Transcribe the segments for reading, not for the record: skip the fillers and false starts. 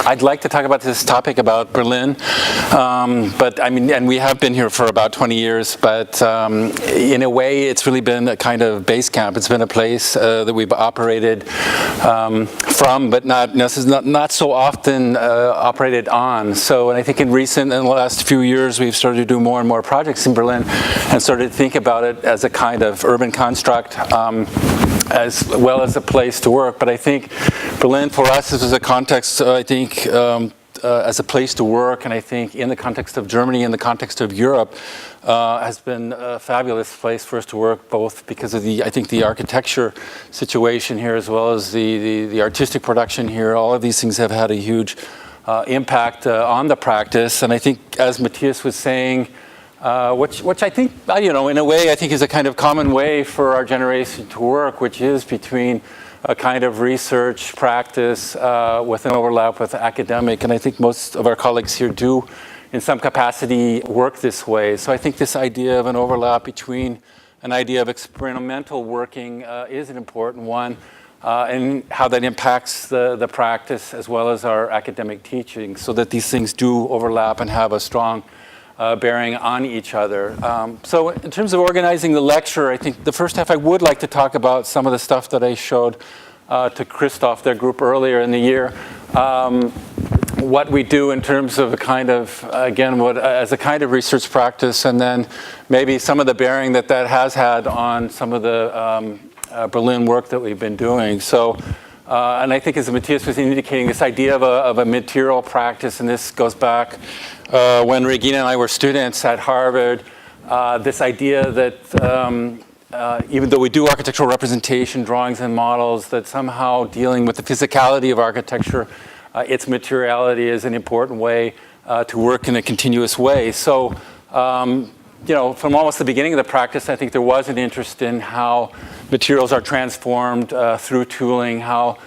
I'd like to talk about this topic about Berlin, but I mean, and we have been here for about 20 years, but in a way it's really been a kind of base camp. It's been a place that we've operated from, but not so often operated on. So, and I think in the last few years, we've started to do more and more projects in Berlin and started to think about it as a kind of urban construct, as well as a place to work. But I think Berlin for us is a context, I think, as a place to work, and I think in the context of Germany, in the context of Europe, has been a fabulous place for us to work, both because of I think the architecture situation here, as well as the artistic production here. All of these things have had a huge impact on the practice, and I think, as Matthias was saying, which I think, in a way, I think is a kind of common way for our generation to work, which is between a kind of research practice with an overlap with academic. And I think most of our colleagues here do, in some capacity, work this way. So I think this idea of an overlap between an idea of experimental working is an important one, and how that impacts the practice as well as our academic teaching, so that these things do overlap and have a strong bearing on each other. So in terms of organizing the lecture, I think the first half I would like to talk about some of the stuff that I showed to Christoph, their group, earlier in the year. What we do in terms of a kind of, again, as a kind of research practice, and then maybe some of the bearing that has had on some of the Berlin work that we've been doing. So, and I think, as Matthias was indicating, this idea of a material practice, and this goes back when Regina and I were students at Harvard, this idea that even though we do architectural representation, drawings and models, that somehow dealing with the physicality of architecture, its materiality is an important way to work in a continuous way. So, from almost the beginning of the practice, I think there was an interest in how materials are transformed through tooling, how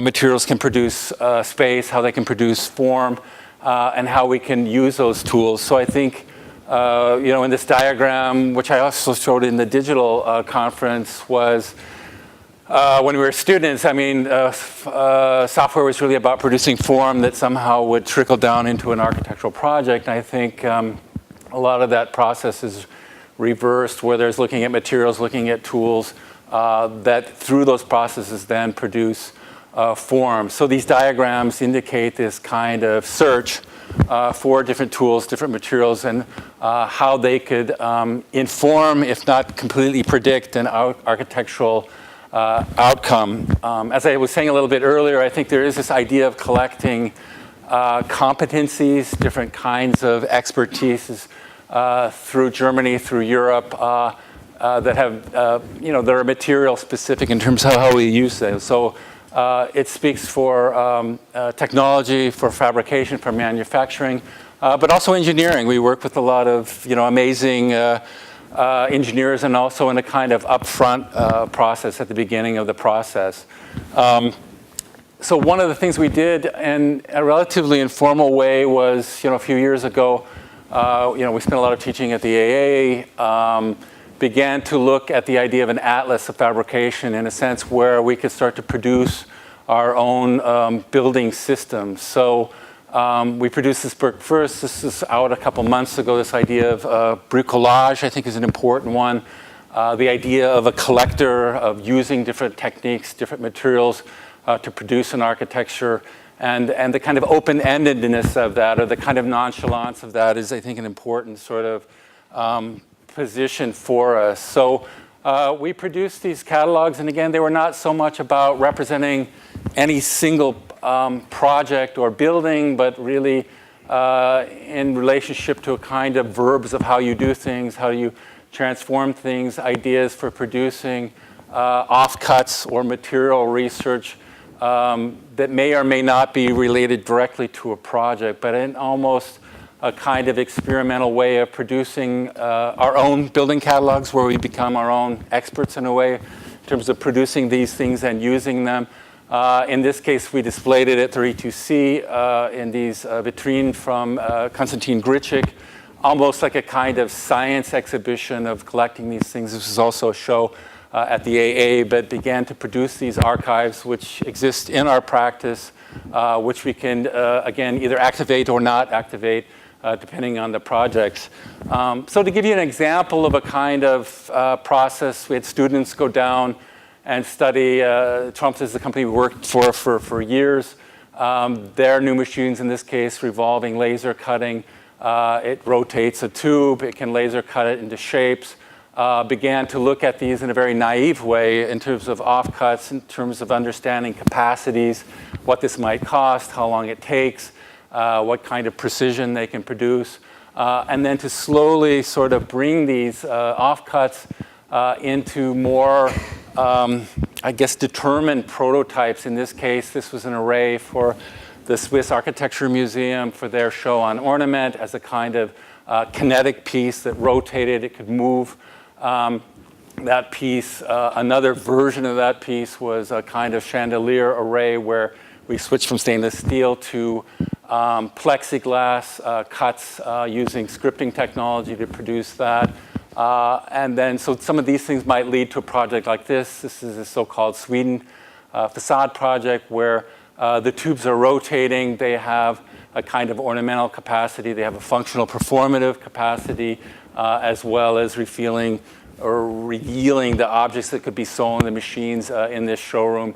materials can produce space, how they can produce form, and how we can use those tools. So I think, in this diagram, which I also showed in the digital conference, was when we were students, I mean, software was really about producing form that somehow would trickle down into an architectural project. And I think a lot of that process is reversed, where there's looking at materials, looking at tools that through those processes then produce form. So these diagrams indicate this kind of search for different tools, different materials, and how they could inform, if not completely predict, an architectural outcome. As I was saying a little bit earlier, I think there is this idea of collecting competencies, different kinds of expertise through Germany, through Europe, that have, that are material specific in terms of how we use them. So it speaks for technology, for fabrication, for manufacturing, but also engineering. We work with a lot of, amazing engineers, and also in a kind of upfront process at the beginning of the process. So one of the things we did in a relatively informal way was, a few years ago, we spent a lot of teaching at the AA, began to look at the idea of an atlas of fabrication, in a sense where we could start to produce our own building systems. So we produced this book first. This is out a couple months ago. This idea of bricolage, I think, is an important one. The idea of a collector, of using different techniques, different materials to produce an architecture, and the kind of open-endedness of that, or the kind of nonchalance of that, is, I think, an important sort of position for us. So we produced these catalogs, and again, they were not so much about representing any single project or building, but really in relationship to a kind of verbs of how you do things, how you transform things, ideas for producing offcuts or material research that may or may not be related directly to a project, but in almost a kind of experimental way of producing our own building catalogs, where we become our own experts in a way in terms of producing these things and using them. In this case, we displayed it at 32C in these vitrines from Konstantin Gritschik, almost like a kind of science exhibition of collecting these things. This was also a show at the AA, but began to produce these archives, which exist in our practice which we can, again, either activate or not activate, depending on the projects. So to give you an example of a kind of process, we had students go down and study. Trump's is the company we worked for years. Their new machines, in this case, revolving laser cutting. It rotates a tube. It can laser cut it into shapes. Began to look at these in a very naive way in terms of offcuts, in terms of understanding capacities, what this might cost, how long it takes, what kind of precision they can produce, and then to slowly sort of bring these offcuts into more, I guess, determined prototypes. In this case, this was an array for the Swiss Architecture Museum for their show on ornament as a kind of kinetic piece that rotated. It could move. That piece, another version of that piece was a kind of chandelier array where we switched from stainless steel to plexiglass cuts using scripting technology to produce that. And then, so some of these things might lead to a project like this. This is a so-called Sweden facade project where the tubes are rotating. They have a kind of ornamental capacity. They have a functional performative capacity, as well as revealing the objects that could be sewn in the machines in this showroom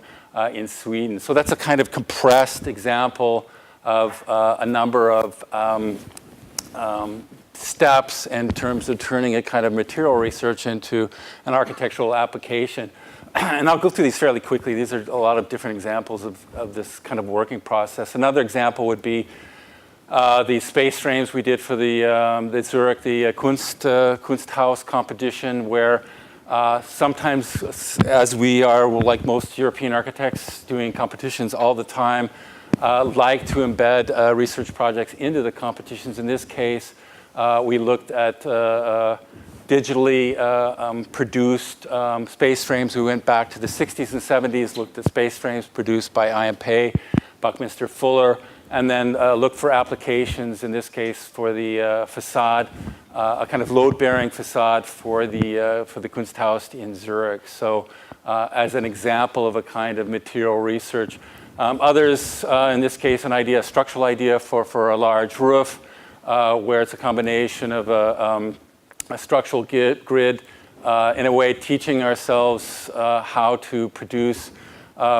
in Sweden. So that's a kind of compressed example of a number of steps in terms of turning a kind of material research into an architectural application. And I'll go through these fairly quickly. These are a lot of different examples of this kind of working process. Another example would be the space frames we did for the Zurich, the Kunsthaus competition, where sometimes, as we are, like most European architects doing competitions all the time, like to embed research projects into the competitions. In this case, we looked at digitally produced space frames. We went back to the 60s and 70s, looked at space frames produced by IMP, Buckminster Fuller, and then looked for applications, in this case for the facade, a kind of load-bearing facade for the Kunsthaus in Zurich. So as an example of a kind of material research. Others, in this case, a structural idea for a large roof, where it's a combination of a structural grid, in a way teaching ourselves how to produce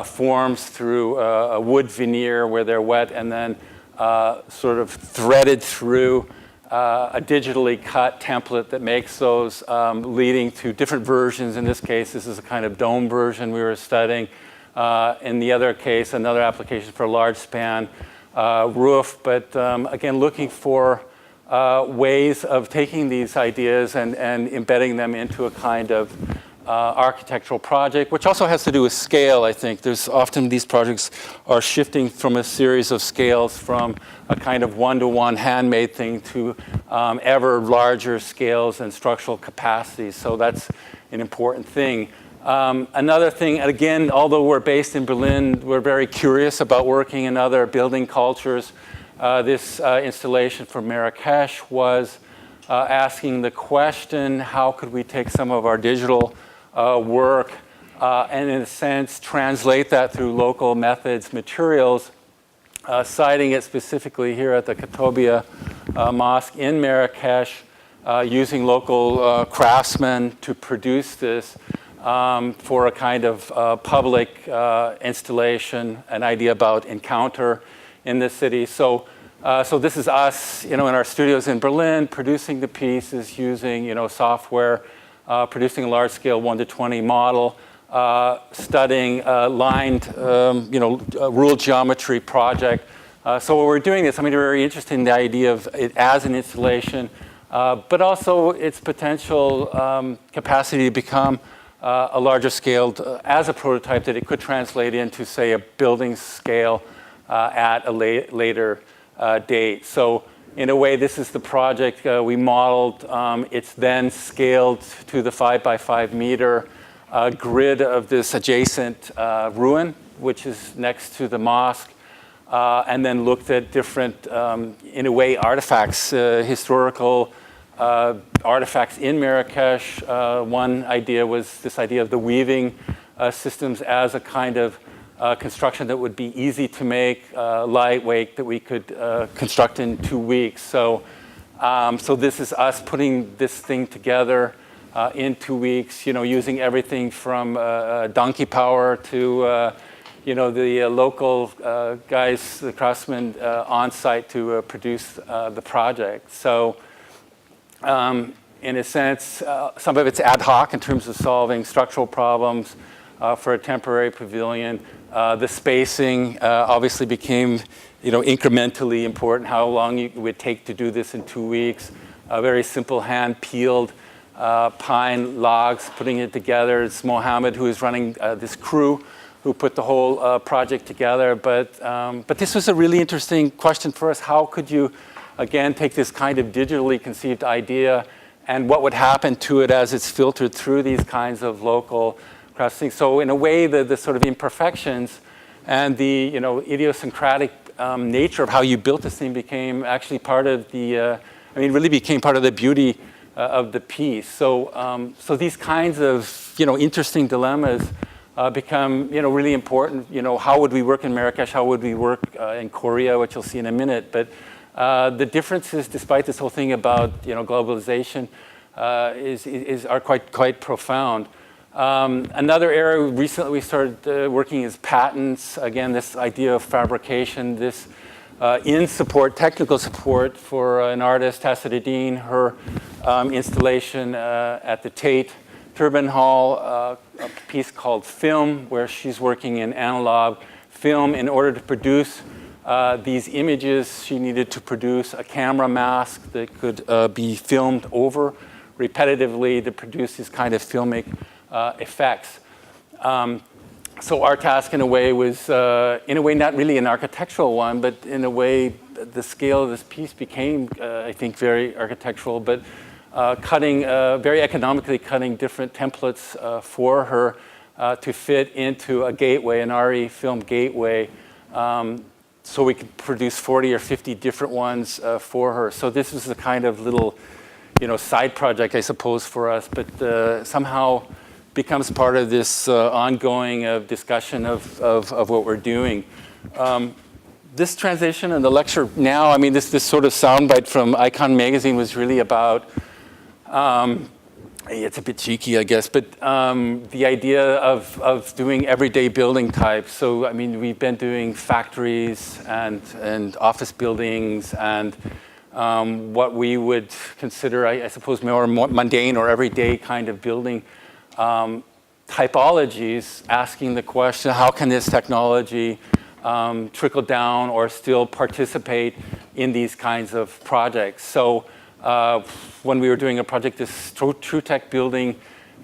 forms through a wood veneer where they're wet and then sort of threaded through a digitally cut template that makes those, leading to different versions. In this case, this is a kind of dome version we were studying. In the other case, another application for a large span roof, but again, looking for ways of taking these ideas and embedding them into a kind of architectural project, which also has to do with scale, I think. There's often these projects are shifting from a series of scales from a kind of one-to-one handmade thing to ever larger scales and structural capacities. So that's an important thing. Another thing, again, although we're based in Berlin, we're very curious about working in other building cultures. This installation for Marrakesh was asking the question, how could we take some of our digital work and, in a sense, translate that through local methods, materials, citing it specifically here at the Katobia Mosque in Marrakesh, using local craftsmen to produce this for a kind of public installation, an idea about encounter in the city. So this is us, in our studios in Berlin, producing the pieces using, software, producing a large-scale 1:20 model, studying lined, ruled geometry project. So what we're doing is, we're very interested in the idea of it as an installation, but also its potential capacity to become a larger scale as a prototype that it could translate into, say, a building scale at a later date. So in a way, this is the project we modeled. It's then scaled to the 5x5 meter grid of this adjacent ruin, which is next to the mosque, and then looked at different, in a way, artifacts, historical artifacts in Marrakesh. One idea was this idea of the weaving systems as a kind of construction that would be easy to make, lightweight, that we could construct in 2 weeks. So this is us putting this thing together in 2 weeks, using everything from donkey power to, the local guys, the craftsmen on site to produce the project. So in a sense, some of it's ad hoc in terms of solving structural problems for a temporary pavilion. The spacing obviously became, incrementally important, how long it would take to do this in 2 weeks. A very simple hand-peeled pine logs, putting it together. It's Mohammed who is running this crew who put the whole project together. But this was a really interesting question for us. How could you, again, take this kind of digitally conceived idea and what would happen to it as it's filtered through these kinds of local crafting? So in a way, the sort of imperfections and the idiosyncratic nature of how you built this thing became actually part of the, really became part of the beauty of the piece. So these kinds of interesting dilemmas become really important. How would we work in Marrakesh? How would we work in Korea, which you'll see in a minute? But the differences, despite this whole thing about globalization, are quite profound. Another area recently we started working is patents. Again, this idea of fabrication, this technical support for an artist, Hasaduddin, her installation at the Tate Turbine Hall, a piece called Film, where she's working in analog film. In order to produce these images, she needed to produce a camera mask that could be filmed over repetitively to produce these kind of filmic effects. So our task, in a way, was, not really an architectural one, but in a way, the scale of this piece became, I think, very architectural, but very economically cutting different templates for her to fit into a gateway, an RE film gateway, so we could produce 40 or 50 different ones for her. So this was a kind of little, side project, I suppose, for us, but somehow becomes part of this ongoing discussion of what we're doing. This transition and the lecture now, this sort of soundbite from Icon Magazine was really about, it's a bit cheeky, I guess, but the idea of doing everyday building types. So, we've been doing factories and office buildings and what we would consider, I suppose, more mundane or everyday kind of building typologies, asking the question, how can this technology trickle down or still participate in these kinds of projects? So when we were doing a project, this TrueTech building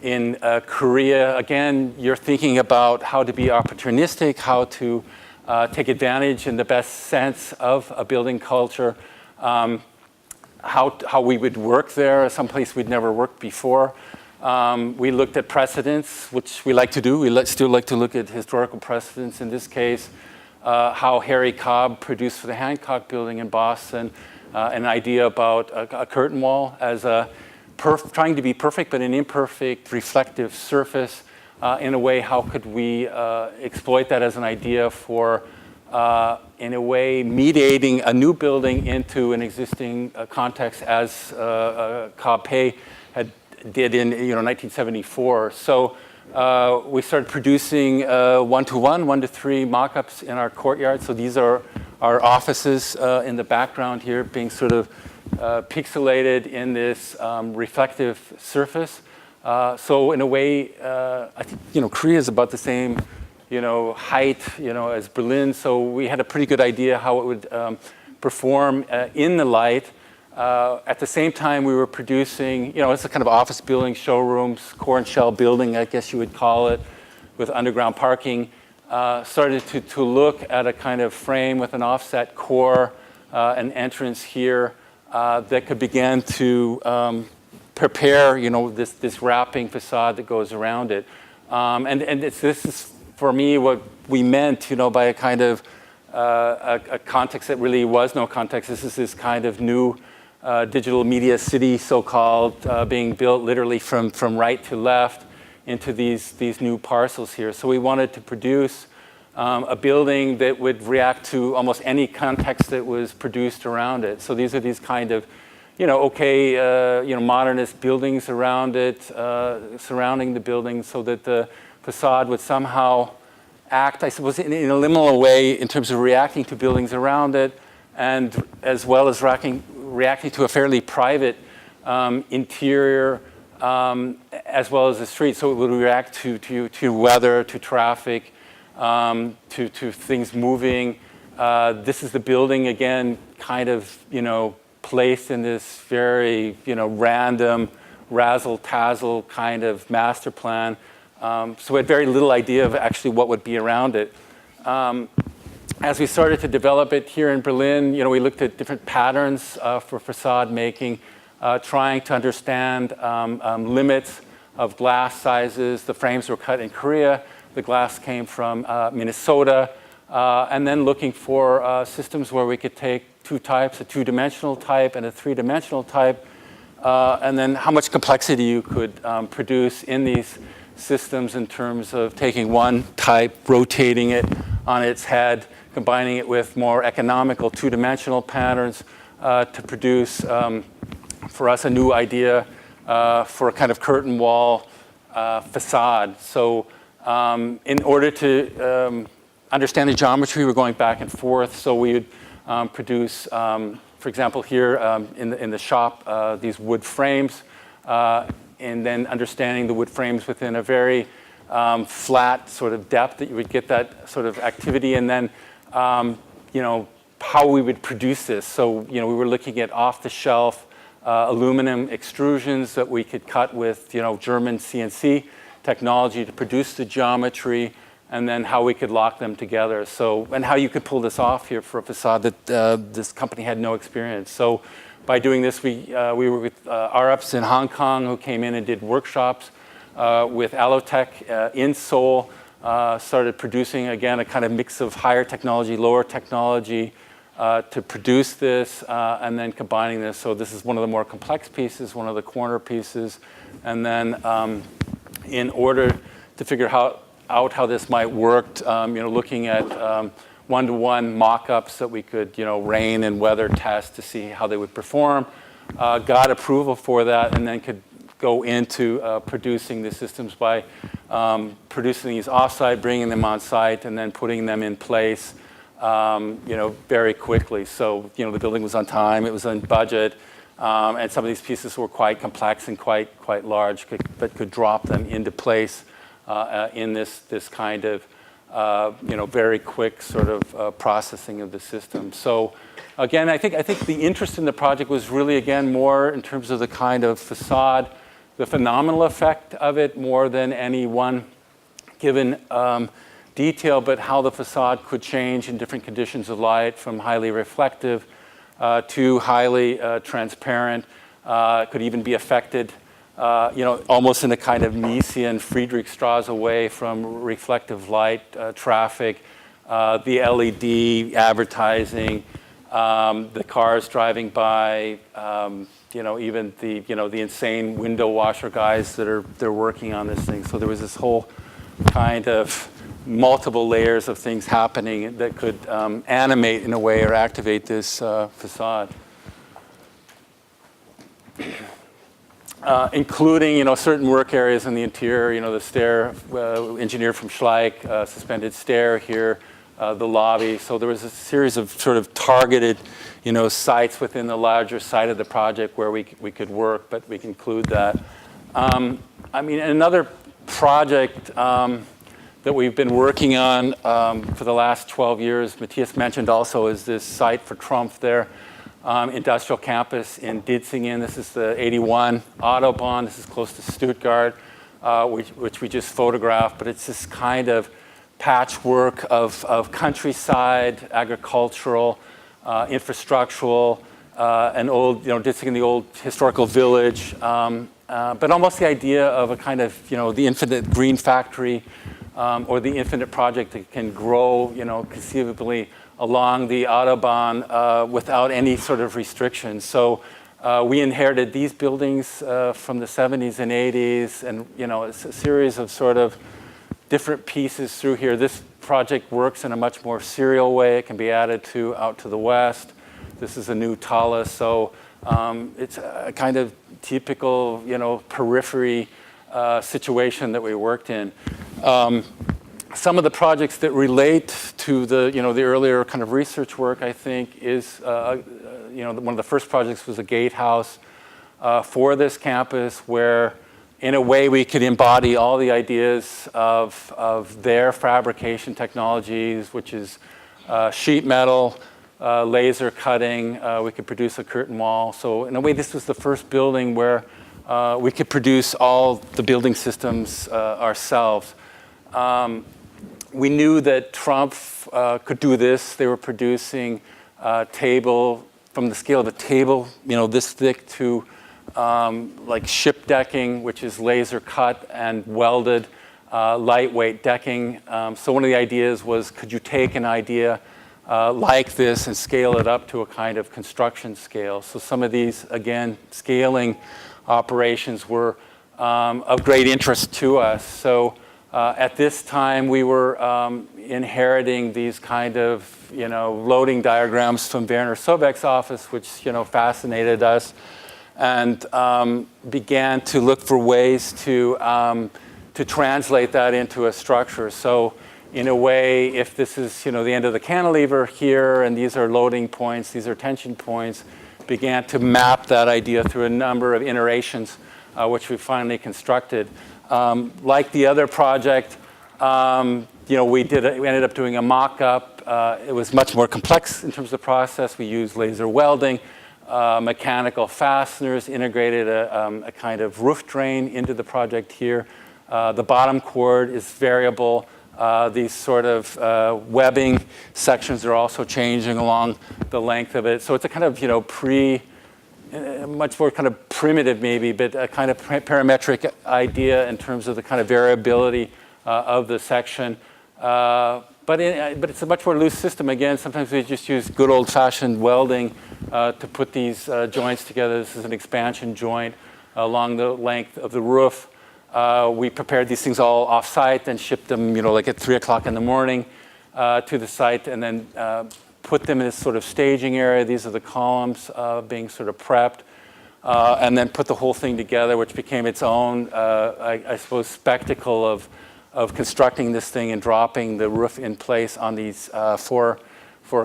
in Korea, again, you're thinking about how to be opportunistic, how to take advantage in the best sense of a building culture, how we would work there, someplace we'd never worked before. We looked at precedents, which we like to do. We still like to look at historical precedents. In this case, how Harry Cobb produced for the Hancock Building in Boston an idea about a curtain wall as trying to be perfect, but an imperfect reflective surface. In a way, how could we exploit that as an idea for, in a way, mediating a new building into an existing context, as Cobb Pei did in 1974. So we started producing 1-to-1, 1-to-3 mock-ups in our courtyard. So these are our offices in the background here, being sort of pixelated in this reflective surface. So in a way, I think Korea is about the same height as Berlin. So we had a pretty good idea how it would perform in the light. At the same time, we were producing, it's a kind of office building, showrooms, core and shell building, I guess you would call it, with underground parking. Started to look at a kind of frame with an offset core, an entrance here that could begin to prepare, this wrapping facade that goes around it. And this is, for me, what we meant, by a kind of a context that really was no context. This is this kind of new digital media city, so-called, being built literally from right to left into these new parcels here. So we wanted to produce a building that would react to almost any context that was produced around it. So these are these kind of, modernist buildings around it, surrounding the building, so that the facade would somehow act, I suppose, in a liminal way in terms of reacting to buildings around it, and as well as reacting to a fairly private interior, as well as the street. So it would react to weather, to traffic, to things moving. This is the building, again, kind of, placed in this very, random, razzle-tazzle kind of master plan. So we had very little idea of actually what would be around it. As we started to develop it here in Berlin, we looked at different patterns for facade making, trying to understand limits of glass sizes. The frames were cut in Korea. The glass came from Minnesota. And then looking for systems where we could take two types, a two-dimensional type and a three-dimensional type, and then how much complexity you could produce in these systems in terms of taking one type, rotating it on its head, combining it with more economical two-dimensional patterns to produce, for us, a new idea for a kind of curtain wall facade. So in order to understand the geometry, we're going back and forth. So we would produce, for example, here in the shop, these wood frames, and then understanding the wood frames within a very flat sort of depth that you would get that sort of activity, and then, how we would produce this. So, we were looking at off-the-shelf aluminum extrusions that we could cut with, German CNC technology to produce the geometry, and then how we could lock them together. So, and how you could pull this off here for a facade that this company had no experience. So by doing this, we were with RFs in Hong Kong who came in and did workshops with Allotech in Seoul, started producing, again, a kind of mix of higher technology, lower technology to produce this, and then combining this. So this is one of the more complex pieces, one of the corner pieces. And then in order to figure out how this might work, looking at one-to-one mock-ups that we could, rain and weather test to see how they would perform. Got approval for that, and then could go into producing the systems by producing these off-site, bringing them on-site, and then putting them in place, very quickly. So, the building was on time, it was on budget, and some of these pieces were quite complex and quite large, but could drop them into place in this kind of, very quick sort of processing of the system. So again, I think the interest in the project was really, again, more in terms of the kind of facade, the phenomenal effect of it, more than any one given detail, but how the facade could change in different conditions of light, from highly reflective to highly transparent. It could even be affected almost in a kind of Miesian Friedrichstrasse way from reflective light, traffic, the LED advertising, the cars driving by, even the insane window washer guys they're working on this thing. So there was this whole kind of multiple layers of things happening that could animate in a way or activate this facade. Including, certain work areas in the interior, the stair, engineered from Schleich, suspended stair here, the lobby. So there was a series of sort of targeted, sites within the larger site of the project where we could work, but we can include that. Another project that we've been working on for the last 12 years, Matthias mentioned also, is this site for Trumpf there. Industrial campus in Ditzingen. This is the 81 Autobahn. This is close to Stuttgart, which we just photographed. But it's this kind of patchwork of countryside, agricultural, infrastructural, an old, Ditzingen, the old historical village. But almost the idea of a kind of, the infinite green factory or the infinite project that can grow, conceivably along the Autobahn without any sort of restrictions. So we inherited these buildings from the 70s and 80s, and a series of sort of different pieces through here. This project works in a much more serial way. It can be added to out to the west. This is a new talus, so it's a kind of typical, periphery situation that we worked in. Some of the projects that relate to the, the earlier kind of research work, I think, is, one of the first projects was a gatehouse for this campus, where, in a way, we could embody all the ideas of their fabrication technologies, which is sheet metal, laser cutting. We could produce a curtain wall. So in a way, this was the first building where we could produce all the building systems ourselves. We knew that Trump could do this. They were producing table, from the scale of a table, this thick, to like ship decking, which is laser cut and welded, lightweight decking. So one of the ideas was, could you take an idea like this and scale it up to a kind of construction scale? So some of these, again, scaling operations were of great interest to us. So at this time, we were inheriting these kind of, loading diagrams from Werner Sobeck's office, which, fascinated us, and began to look for ways to translate that into a structure. So in a way, if this is, the end of the cantilever here, and these are loading points, these are tension points, began to map that idea through a number of iterations, which we finally constructed. Like the other project, we ended up doing a mock-up. It was much more complex in terms of the process. We used laser welding, mechanical fasteners, integrated a kind of roof drain into the project here. The bottom chord is variable. These sort of webbing sections are also changing along the length of it. So it's a kind of, much more kind of primitive maybe, but a kind of parametric idea in terms of the kind of variability of the section. But it's a much more loose system. Again, sometimes we just use good old-fashioned welding to put these joints together. This is an expansion joint along the length of the roof. We prepared these things all off-site and shipped them, like at 3 o'clock in the morning to the site, and then put them in this sort of staging area. These are the columns being sort of prepped, and then put the whole thing together, which became its own, I suppose, spectacle of constructing this thing and dropping the roof in place on these four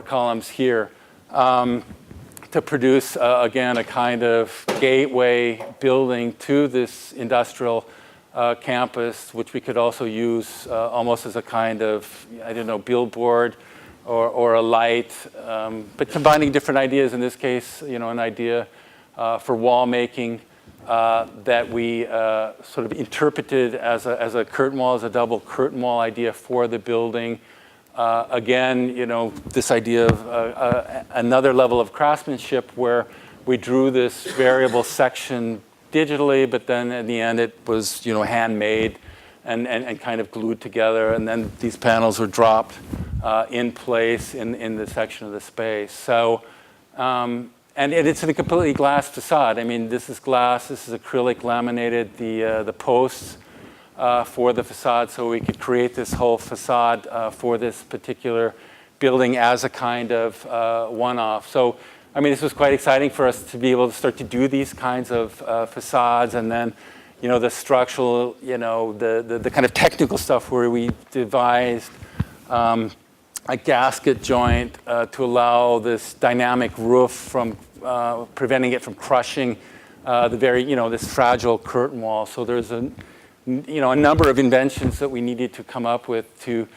columns here. To produce, again, a kind of gateway building to this industrial campus, which we could also use almost as a kind of, billboard or a light, but combining different ideas. In this case, an idea for wall making that we sort of interpreted as a curtain wall, as a double curtain wall idea for the building. Again, this idea of another level of craftsmanship where we drew this variable section digitally, but then in the end it was, handmade and kind of glued together. And then these panels were dropped in place in the section of the space. So, and it's a completely glass facade. I mean, this is glass, this is acrylic laminated, the posts for the facade, so we could create this whole facade for this particular building as a kind of one-off. So, I mean, this was quite exciting for us to be able to start to do these kinds of facades, and then, the structural, the kind of technical stuff where we devised a gasket joint to allow this dynamic roof from preventing it from crushing the very, this fragile curtain wall. So there's a number of inventions that we needed to come up with to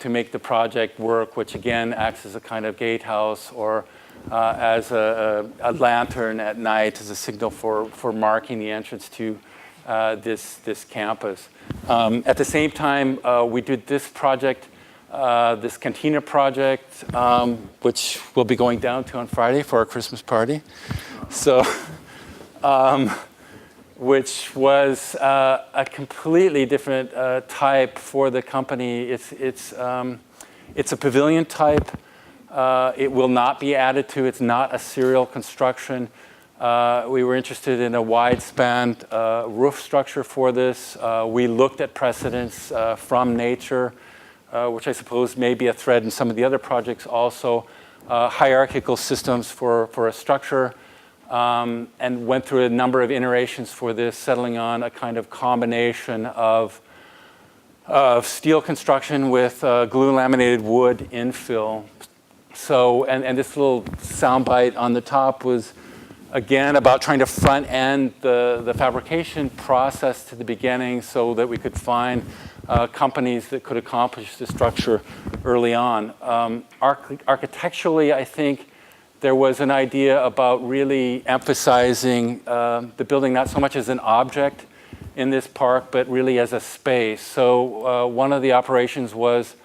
make the project work, which again acts as a kind of gatehouse or as a lantern at night as a signal for marking the entrance to this campus. At the same time, we did this project, this cantina project, which we'll be going down to on Friday for our Christmas party. So, which was a completely different type for the company. It's a pavilion type. It will not be added to. It's not a serial construction. We were interested in a wide-span roof structure for this. We looked at precedents from nature which I suppose may be a thread in some of the other projects also, hierarchical systems for a structure, and went through a number of iterations for this, settling on a kind of combination of steel construction with glue laminated wood infill. So, and this little soundbite on the top was, again, about trying to front end the fabrication process to the beginning so that we could find companies that could accomplish the structure early on. Architecturally, I think there was an idea about really emphasizing the building not so much as an object in this park, but really as a space. So one of the operations was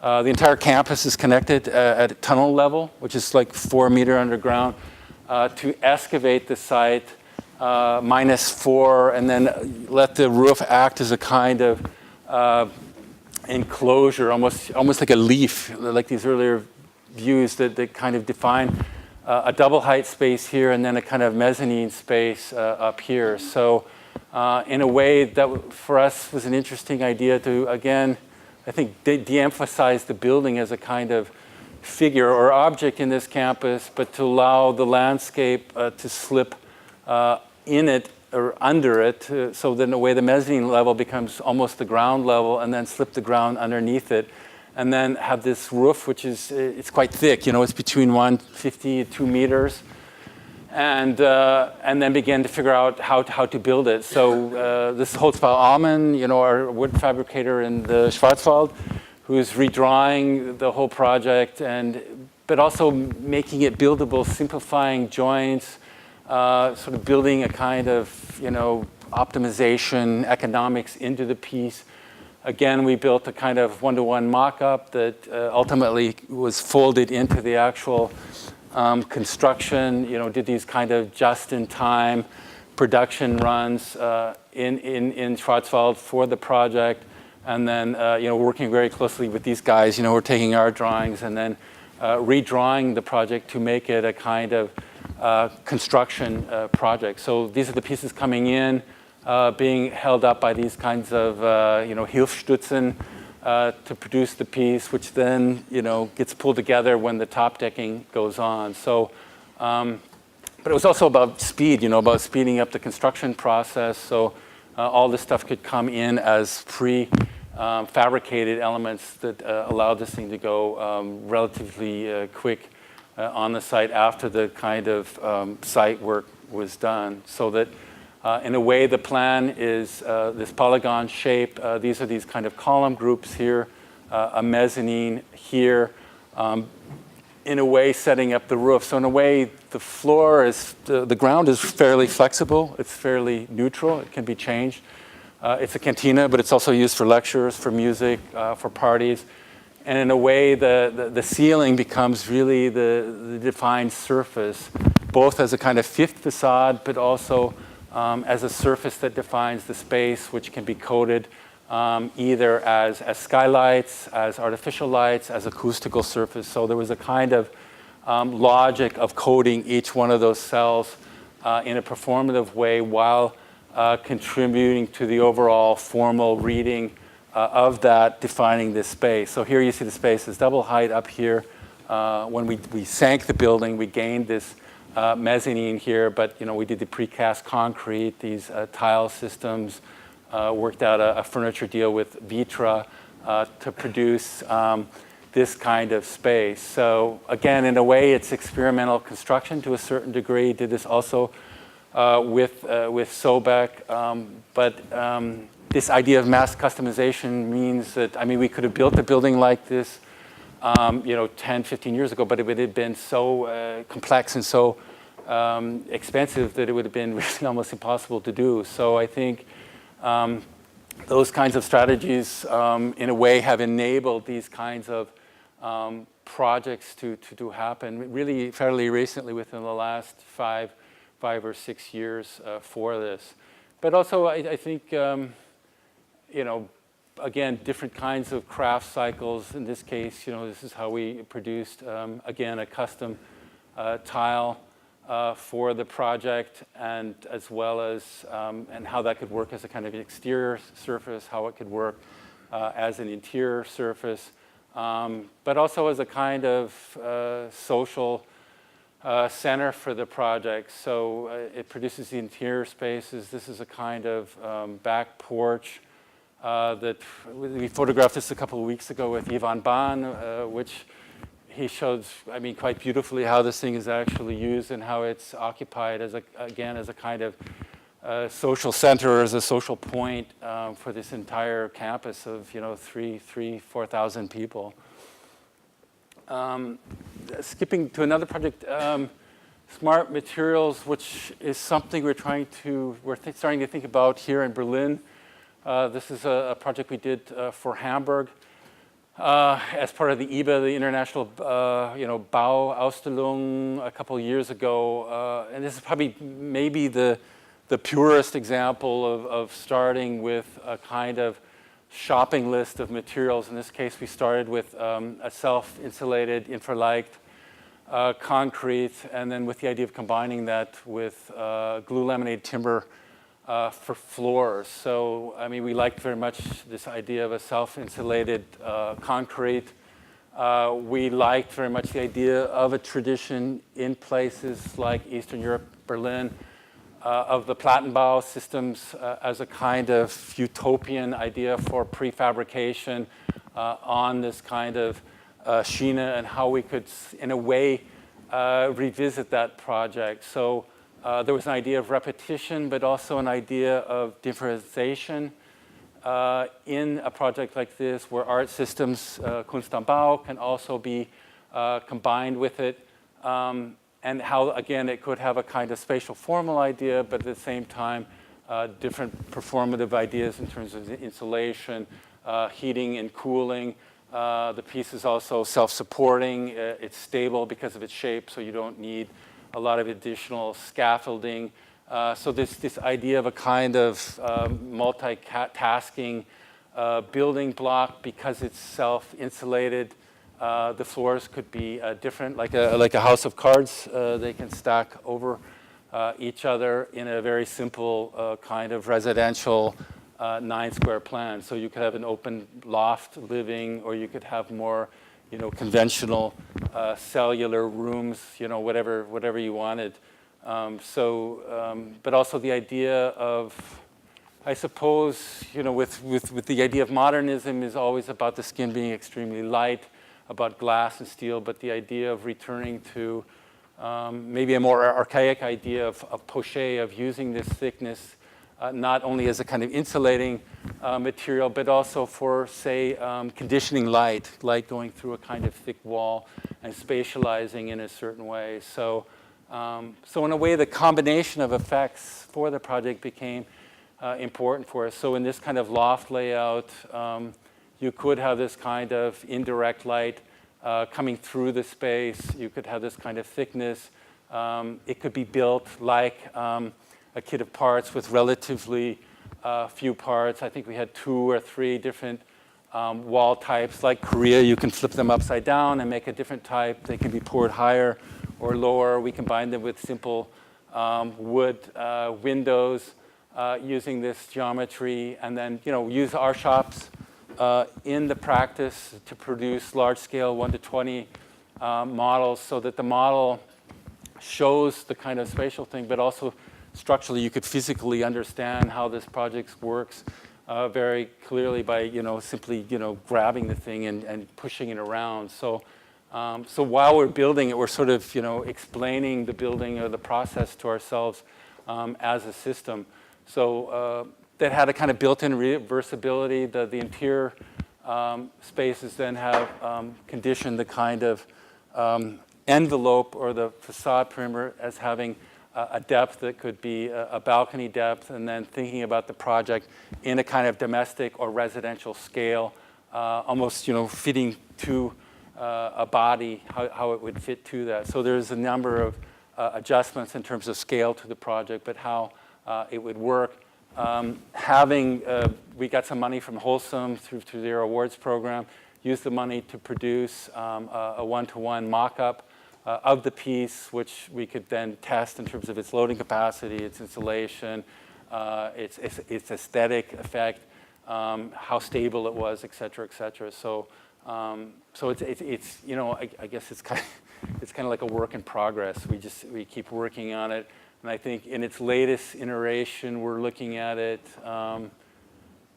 the entire campus is connected at tunnel level, which is like 4 meters underground, to excavate the site -4, and then let the roof act as a kind of enclosure, almost like a leaf, like these earlier views that kind of define a double height space here and then a kind of mezzanine space up here. So in a way that for us was an interesting idea to, again, I think de-emphasize the building as a kind of figure or object in this campus, but to allow the landscape to slip in it or under it, so that in a way the mezzanine level becomes almost the ground level, and then slip the ground underneath it, and then have this roof, which is, it's quite thick, it's between 150 and 2 meters, and then begin to figure out how to build it. So this is Holzbau Amann, our wood fabricator in the Schwarzwald, who's redrawing the whole project, but also making it buildable, simplifying joints, sort of building a kind of, optimization, economics into the piece. Again, we built a kind of one-to-one mock-up that ultimately was folded into the actual construction, did these kind of just-in-time production runs in Schwarzwald for the project. And then, working very closely with these guys, we're taking our drawings and then redrawing the project to make it a kind of construction project. So these are the pieces coming in, being held up by these kinds of, Hilfsstützen to produce the piece, which then, gets pulled together when the top decking goes on. So, but it was also about speed, about speeding up the construction process. So all this stuff could come in as fabricated elements that allowed this thing to go relatively quick on the site after the kind of site work was done. So that in a way the plan is this polygon shape. These are these kind of column groups here, a mezzanine here, in a way setting up the roof. So in a way the floor is, the ground is fairly flexible. It's fairly neutral. It can be changed. It's a cantina, but it's also used for lectures, for music, for parties. And in a way, the ceiling becomes really the defined surface, both as a kind of fifth facade, but also as a surface that defines the space, which can be coded either as skylights, as artificial lights, as acoustical surface. So there was a kind of logic of coding each one of those cells in a performative way while contributing to the overall formal reading of that, defining this space. So here you see the space is double height up here. When we sank the building, we gained this mezzanine here, but we did the precast concrete, these tile systems, worked out a furniture deal with Vitra to produce this kind of space. So again, in a way, it's experimental construction to a certain degree. Did this also with Sobek, but this idea of mass customization means that, we could have built a building like this, 10, 15 years ago, but it would have been so complex and so expensive that it would have been really almost impossible to do. So I think those kinds of strategies, in a way, have enabled these kinds of projects to happen really fairly recently, within the last five or 6 years for this. But also, I think, again, different kinds of craft cycles. In this case, this is how we produced, again, a custom tile for the project, and as well as, and how that could work as a kind of exterior surface, how it could work as an interior surface, but also as a kind of social center for the project. So it produces the interior spaces. This is a kind of back porch that we photographed this a couple of weeks ago with Ivan Ban, which he shows, I mean, quite beautifully how this thing is actually used and how it's occupied as again as a kind of social center, as a social point for this entire campus of 4,000 people. Skipping to another project, smart materials, which is something we're starting to think about here in Berlin. This is a project we did for Hamburg as part of the IBA, the International Bauausstellung, a couple of years ago. And this is probably maybe the purest example of starting with a kind of shopping list of materials. In this case, we started with a self-insulated infralight concrete, and then with the idea of combining that with glue laminated timber for floors. So, I mean, we liked very much this idea of a self-insulated concrete. We liked very much the idea of a tradition in places like Eastern Europe, Berlin, of the Plattenbau systems as a kind of utopian idea for prefabrication on this kind of Schiene, and how we could, in a way, revisit that project. So there was an idea of repetition, but also an idea of differentiation in a project like this, where art systems, Kunst am Bau, can also be combined with it. And how, again, it could have a kind of spatial formal idea, but at the same time, different performative ideas in terms of insulation, heating and cooling. The piece is also self-supporting. It's stable because of its shape, so you don't need a lot of additional scaffolding. So this idea of a kind of multitasking building block, because it's self-insulated. The floors could be different, like a house of cards. They can stack over each other in a very simple kind of residential 9-square plan. So you could have an open loft living, or you could have more, conventional cellular rooms, whatever you wanted. But also the idea of, I suppose, with the idea of modernism is always about the skin being extremely light, about glass and steel, but the idea of returning to maybe a more archaic idea of poché, of using this thickness not only as a kind of insulating material, but also for, say, conditioning light going through a kind of thick wall and spatializing in a certain way. So in a way, the combination of effects for the project became important for us. So in this kind of loft layout, you could have this kind of indirect light coming through the space. You could have this kind of thickness. It could be built like a kit of parts with relatively few parts. I think we had 2 or 3 different wall types. Like Korea, you can flip them upside down and make a different type. They can be poured higher or lower. We combine them with simple wood windows using this geometry, and then use our shops in the practice to produce large-scale 1 to 20 models, so that the model shows the kind of spatial thing, but also structurally you could physically understand how this project works very clearly by simply grabbing the thing and pushing it around. So while we're building it, we're sort of explaining the building or the process to ourselves as a system. So that had a kind of built-in reversibility. The interior spaces then have conditioned the kind of envelope or the facade perimeter as having a depth that could be a balcony depth, and then thinking about the project in a kind of domestic or residential scale, almost fitting to a body, how it would fit to that. So there's a number of adjustments in terms of scale to the project, but how it would work. We got some money from Wholesome through their awards program, used the money to produce a one-to-one mock-up of the piece, which we could then test in terms of its loading capacity, its insulation, its aesthetic effect. how stable it was, et cetera, et cetera. So, so it's you know, I guess it's kind of like a work in progress. We keep working on it, and I think in its latest iteration, we're looking at it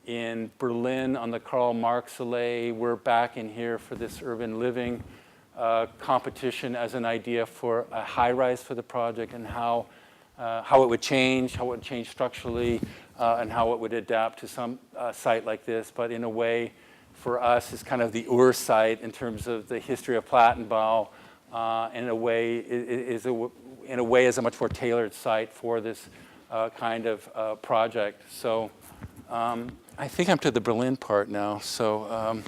in Berlin on the Karl Marx Allee. We're back in here for this urban living competition as an idea for a high-rise for the project, and how it would change, structurally, and how it would adapt to some site like this. But in a way, for us, is kind of the Ur site in terms of the history of Plattenbau. In a way, is a much more tailored site for this kind of project. So I think I'm to the Berlin part now. So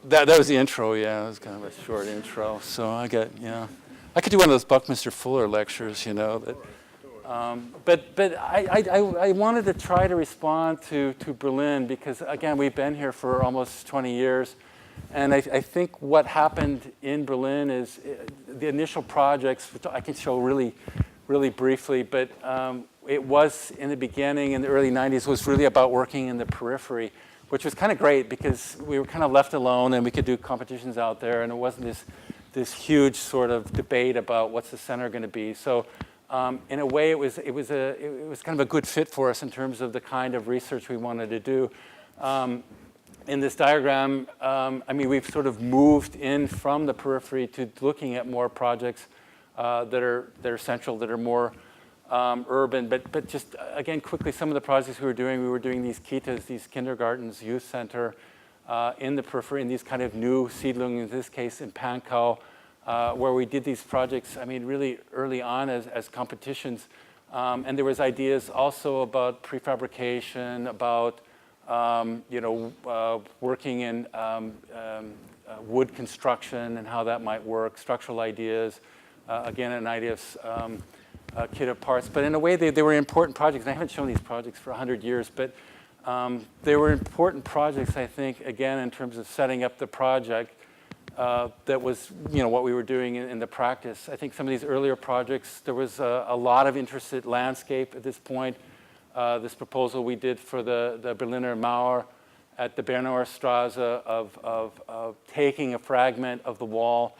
that was the intro. Yeah, it was kind of a short intro. So I could do one of those Buckminster Fuller lectures, you know. But I wanted to try to respond to Berlin because, again, we've been here for almost 20 years. And I think what happened in Berlin is the initial projects, which I can show really, really briefly, but it was in the beginning, in the early 90s, was really about working in the periphery, which was kind of great because we were kind of left alone and we could do competitions out there, and it wasn't this huge sort of debate about what's the center going to be. So in a way, it was kind of a good fit for us in terms of the kind of research we wanted to do. In this diagram, I mean, we've sort of moved in from the periphery to looking at more projects that are central, that are more urban. But just again, quickly, some of the projects we were doing these kitas, these kindergartens, youth center in the periphery, in these kind of new Siedlungen, in this case in Barkow, where we did these projects, I mean, really early on as competitions. And there was ideas also about prefabrication, about working in wood construction and how that might work, structural ideas, again, an idea of kit of parts. But in a way, they were important projects. I haven't shown these projects for 100 years, but they were important projects, I think, again, in terms of setting up the project. That was, what we were doing in the practice. I think some of these earlier projects, there was a lot of interest in landscape at this point. This proposal we did for the Berliner Mauer at the Bernauer Straße of taking a fragment of the wall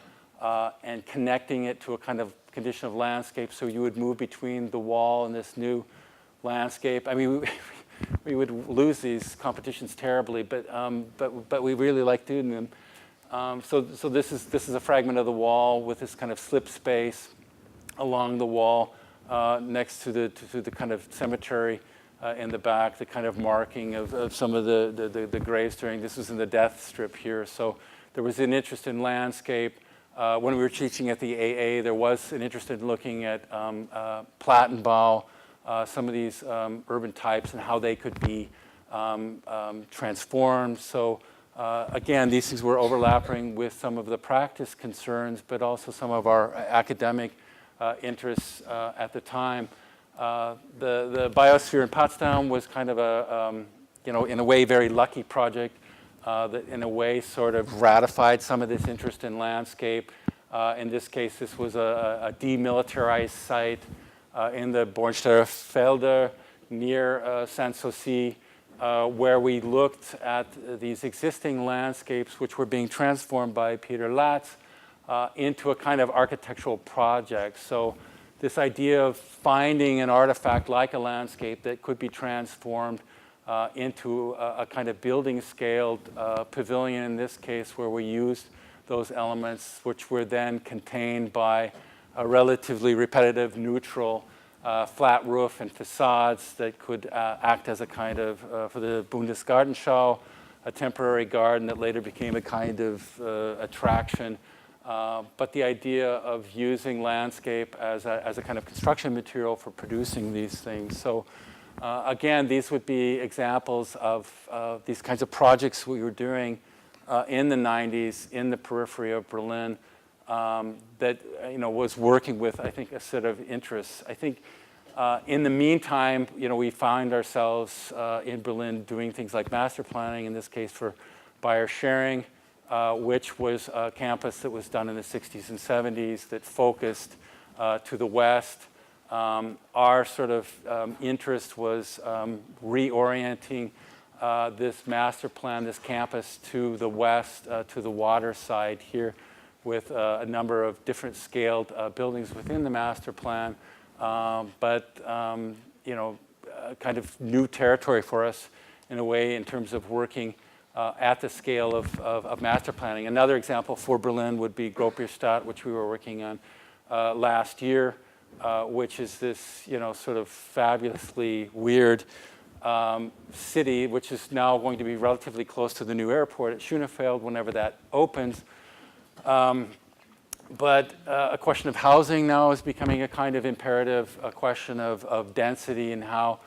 and connecting it to a kind of condition of landscape, so you would move between the wall and this new landscape. I mean, we would lose these competitions terribly, but we really liked doing them. So this is a fragment of the wall with this kind of slip space along the wall. Next to the kind of cemetery in the back, the kind of marking of some of the graves during, this was in the death strip here. So there was an interest in landscape. When we were teaching at the AA, there was an interest in looking at Plattenbau, some of these urban types and how they could be transformed. So again, these things were overlapping with some of the practice concerns, but also some of our academic interests at the time. The biosphere in Potsdam was kind of a, in a way, very lucky project that in a way sort of ratified some of this interest in landscape. In this case, this was a demilitarized site in the Bornstedter Felder near Sanssouci, where we looked at these existing landscapes which were being transformed by Peter Latz into a kind of architectural project. So this idea of finding an artifact like a landscape that could be transformed into a kind of building-scaled pavilion, in this case, where we used those elements, which were then contained by a relatively repetitive, neutral flat roof and facades that could act as a kind of, for the Bundesgartenschau, a temporary garden that later became a kind of attraction. But the idea of using landscape as a kind of construction material for producing these things. So again, these would be examples of these kinds of projects we were doing in the 90s in the periphery of Berlin that was working with, I think, a set of interests. I think in the meantime, we find ourselves in Berlin doing things like master planning, in this case for Bayer Sharing, which was a campus that was done in the 60s and 70s that focused to the west Our sort of interest was reorienting this master plan, this campus to the west, to the water side here, with a number of different scaled buildings within the master plan, but kind of new territory for us in a way in terms of working at the scale of master planning. Another example for Berlin would be Gropiusstadt, which we were working on last year, which is this sort of fabulously weird city, which is now going to be relatively close to the new airport at Schönefeld whenever that opens. But a question of housing now is becoming a kind of imperative, a question of density and how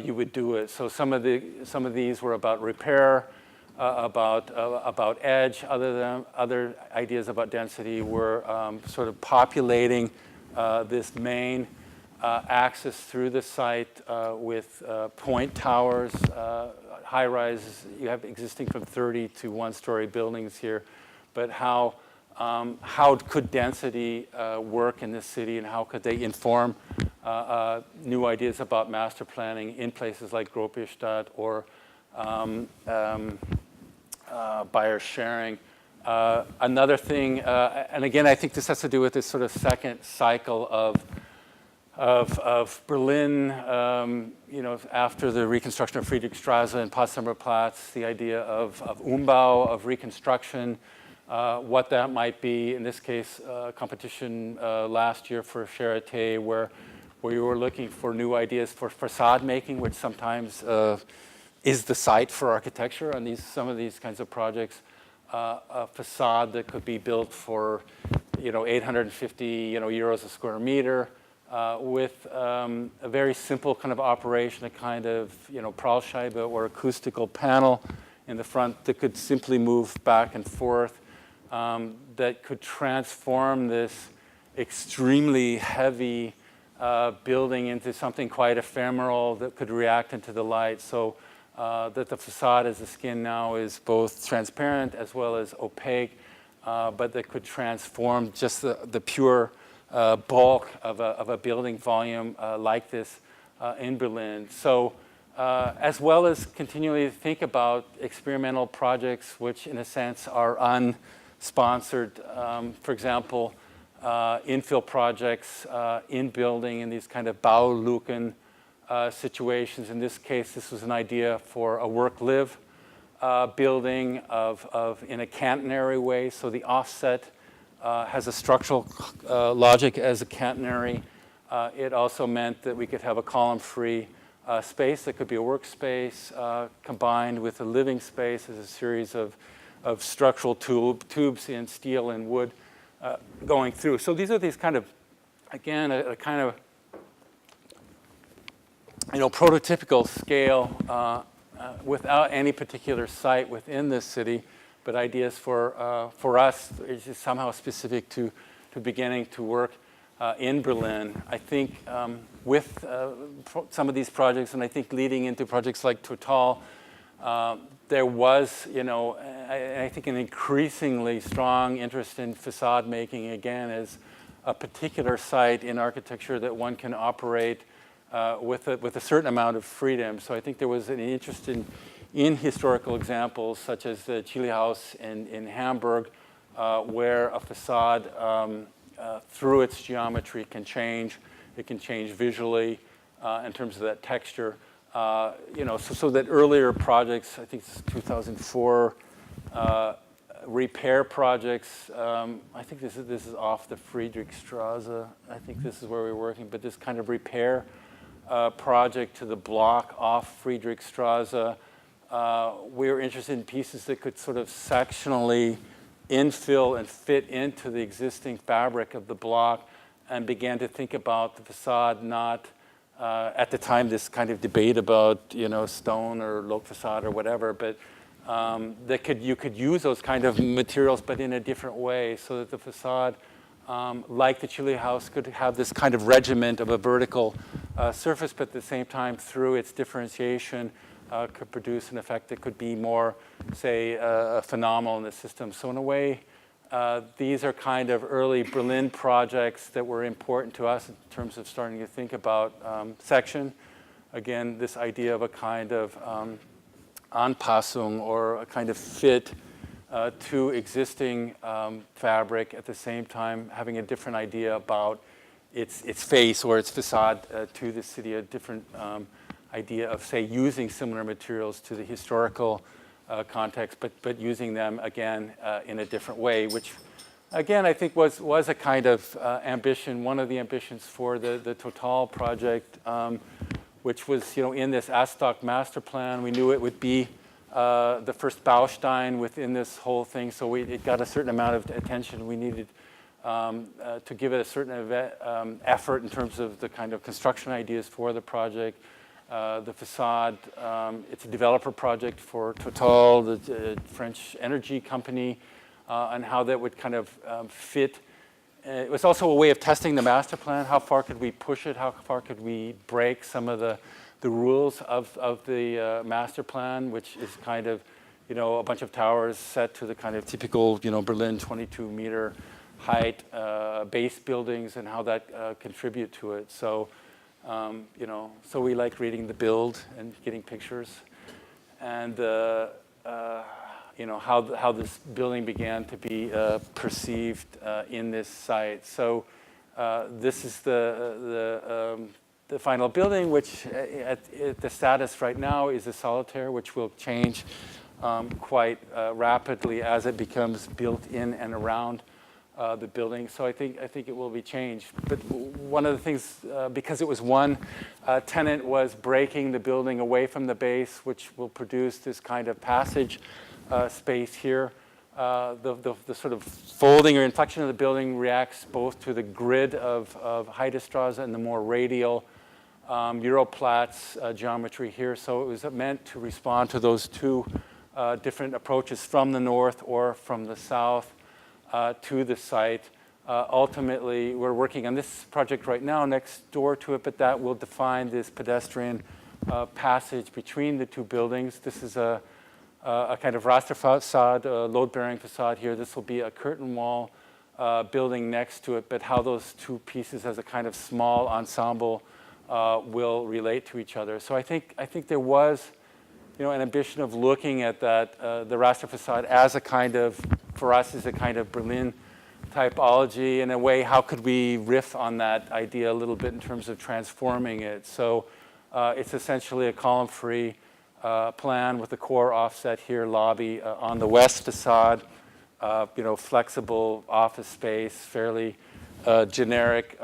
you would do it. So some of these were about repair, about edge. Other ideas about density were sort of populating this main access through the site with point towers, high rises. You have existing from 30 to 1-story buildings here, but how could density work in this city, and how could they inform new ideas about master planning in places like Gropiusstadt or buyer sharing. Another thing, and again, I think this has to do with this sort of second cycle of Berlin, after the reconstruction of Friedrichstraße and Potsdamer Platz, the idea of Umbau, of reconstruction, what that might be. In this case, competition last year for Charité, where you were looking for new ideas for facade making, which sometimes is the site for architecture on some of these kinds of projects. A facade that could be built for 850 euros a square meter, with a very simple kind of operation, a kind of Prallscheibe or acoustical panel in the front that could simply move back and forth, that could transform this extremely heavy building into something quite ephemeral that could react into the light. So that the facade as a skin now is both transparent as well as opaque, but that could transform just the pure bulk of a building volume like this in Berlin. So as well as continually think about experimental projects which in a sense are unsponsored. For example, infill projects in building in these kind of Bauluken situations. In this case, this was an idea for a work-live building in a catenary way. So the offset has a structural logic as a catenary. It also meant that we could have a column-free space that could be a workspace combined with a living space as a series of structural tubes in steel and wood going through. So these are these kind of, again, a kind of prototypical scale without any particular site within this city, but ideas for us is somehow specific to beginning to work in Berlin. I think with some of these projects, and I think leading into projects like Total, there was, I think an increasingly strong interest in facade making, again, as a particular site in architecture that one can operate with a certain amount of freedom. So I think there was an interest in historical examples such as the Chile House in Hamburg, where a facade through its geometry can change. It can change visually in terms of that texture. So that earlier projects, I think it's 2004, repair projects. I think this is off the Friedrichstraße. I think this is where we're working, but this kind of repair project to the block off Friedrichstraße. We were interested in pieces that could sort of sectionally infill and fit into the existing fabric of the block, and began to think about the facade not at the time this kind of debate about stone or low facade or whatever, but you could use those kind of materials but in a different way, so that the facade, like the Chile House, could have this kind of regiment of a vertical surface, but at the same time, through its differentiation, could produce an effect that could be more, say, phenomenal in the system. So in a way, These are kind of early Berlin projects that were important to us in terms of starting to think about section. Again, this idea of a kind of Anpassung, or a kind of fit to existing fabric, at the same time having a different idea about its face or its facade to the city, a different idea of, say, using similar materials to the historical context, but using them again in a different way, which again I think was a kind of ambition, one of the ambitions for the Total project, which was, in this Astock master plan. We knew it would be the first Baustein within this whole thing, so it got a certain amount of attention. We needed to give it a certain effort in terms of the kind of construction ideas for the project. The facade, it's a developer project for Total, the French energy company, and how that would kind of fit. It was also a way of testing the master plan. How far could we push it? How far could we break some of the rules of the master plan, which is kind of, a bunch of towers set to the kind of typical, Berlin 22-meter height base buildings, and how that contribute to it. So, so we like reading the build and getting pictures, and how this building began to be perceived in this site. So this is the final building, which at the status right now is a solitaire, which will change quite rapidly as it becomes built in and around the building. So I think it will be changed. But one of the things, because it was one tenant was breaking the building away from the base, which will produce this kind of passage space here. The sort of folding or inflection of the building reacts both to the grid of Heidestraße and the more radial Europlatz geometry here. So it was meant to respond to those two different approaches from the north or from the south to the site. Ultimately, we're working on this project right now next door to it, but that will define this pedestrian passage between the two buildings. This is a kind of raster facade, load-bearing facade here. This will be a curtain wall building next to it, but how those two pieces as a kind of small ensemble will relate to each other. So I think there was, an ambition of looking at that, the raster facade as a kind of, for us, is a kind of Berlin typology. In a way, how could we riff on that idea a little bit in terms of transforming it? So it's essentially a column-free plan with the core offset here, lobby on the west facade, flexible office space, fairly generic,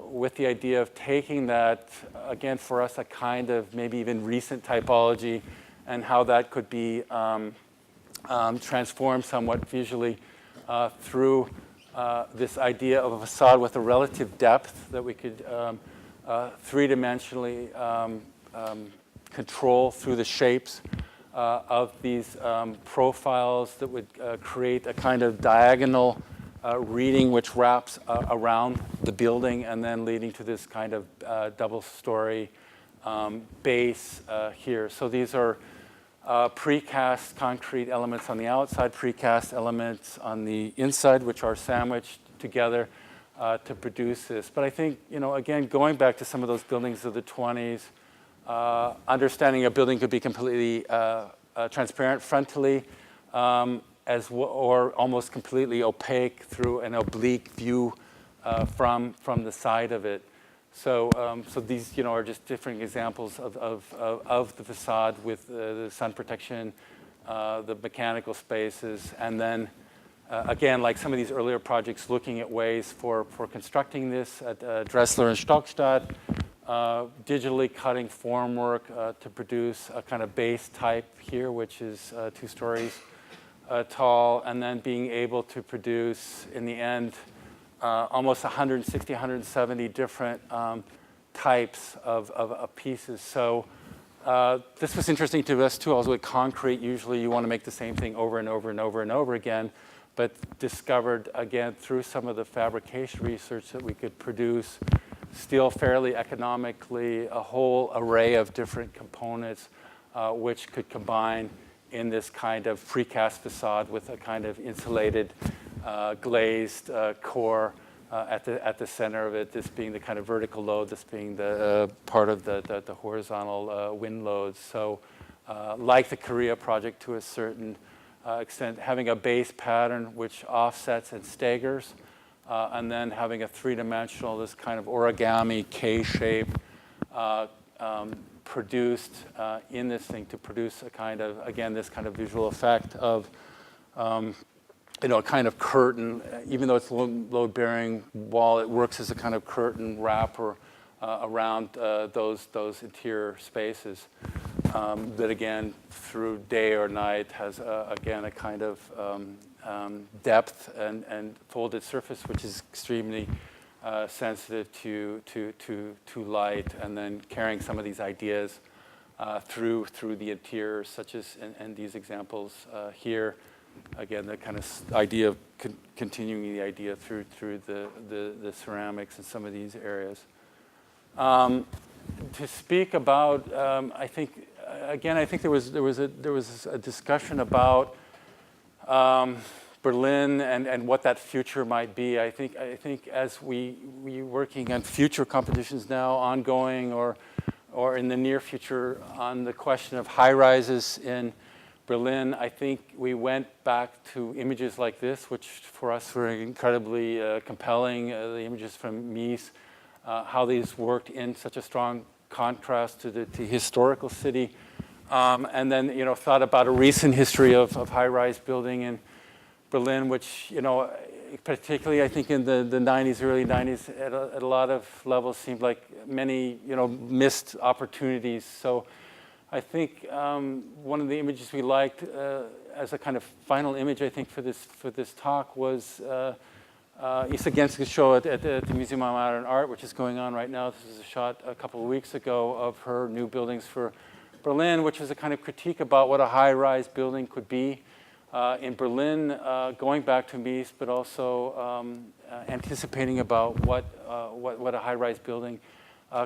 with the idea of taking that, again, for us, a kind of maybe even recent typology, and how that could be transformed somewhat visually through this idea of a facade with a relative depth that we could three-dimensionally control through the shapes of these profiles that would create a kind of diagonal reading which wraps around the building, and then leading to this kind of double-story base here. So these are precast concrete elements on the outside, precast elements on the inside, which are sandwiched together to produce this. But I think, again, going back to some of those buildings of the 20s, understanding a building could be completely transparent frontally, or almost completely opaque through an oblique view from the side of it. So these, are just different examples of the facade with the sun protection, the mechanical spaces, and then again, like some of these earlier projects, looking at ways for constructing this at Dressler and Stockstadt, digitally cutting formwork to produce a kind of base type here, which is 2 stories tall, and then being able to produce, in the end, almost 160, 170 different types of pieces. So this was interesting to us too. Also with concrete, usually you want to make the same thing over and over and over and over again, but discovered again through some of the fabrication research that we could produce steel fairly economically, a whole array of different components which could combine in this kind of precast facade with a kind of insulated glazed core at the center of it, this being the kind of vertical load, this being the part of the horizontal wind loads. So like the Korea project to a certain extent, having a base pattern which offsets and staggers, and then having a three-dimensional, this kind of origami K shape produced in this thing to produce a kind of, again, this kind of visual effect of a kind of curtain. Even though it's load-bearing wall, it works as a kind of curtain wrapper around those interior spaces that, again, through day or night has, again, a kind of depth and folded surface, which is extremely sensitive to light, and then carrying some of these ideas through the interior, such as in these examples here. Again, the kind of idea of continuing the idea through the ceramics in some of these areas. To speak about, I think there was a discussion about Berlin and what that future might be. I think as we working on future competitions now, ongoing or in the near future, on the question of high rises in Berlin, I think we went back to images like this, which for us were incredibly compelling. The images from Mies, how these worked in such a strong contrast to the historical city, and then thought about a recent history of high-rise building in Berlin, which particularly I think in the 90s, early 90s, at a lot of levels seemed like many missed opportunities. So I think one of the images we liked as a kind of final image, I think, for this talk was Isa Genski's show at the Museum of Modern Art, which is going on right now. This is a shot a couple of weeks ago of her new buildings for Berlin, which is a kind of critique about what a high-rise building could be in Berlin, going back to Mies, but also anticipating about what a high-rise building